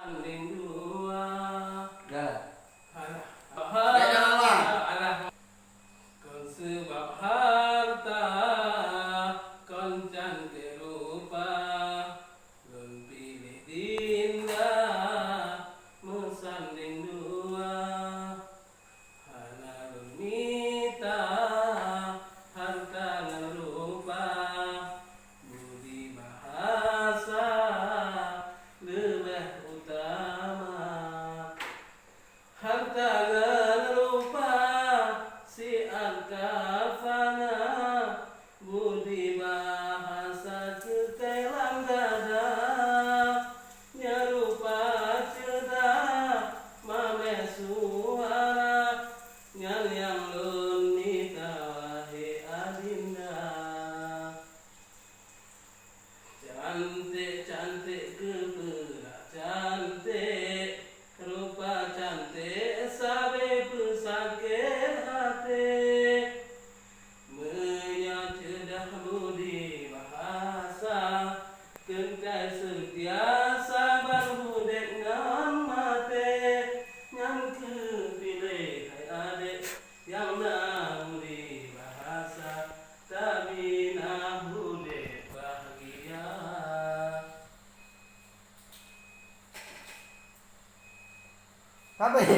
Anding dua. Dah. Alah. Kon sebab harta, kon cantik rupa, kon pilih dinda, mesanding dua. Hana rumita, harta ngan rupa, budi bahasa, lebih utama. Harta ngan rupa, si angka fana, budi bahasa ketelang dada, nyarupa cerdas, mame suara, nyan yang lunita wahai adinda. Cantik kepala cantik, rupa cantik sampai pesakit hati. Menyacedah budi bahasa, kentai setia sabar budek ngan mate. Yang kepilih hai adik yang nak budi bahasa, tapi nak budek bahagia. Apa ya?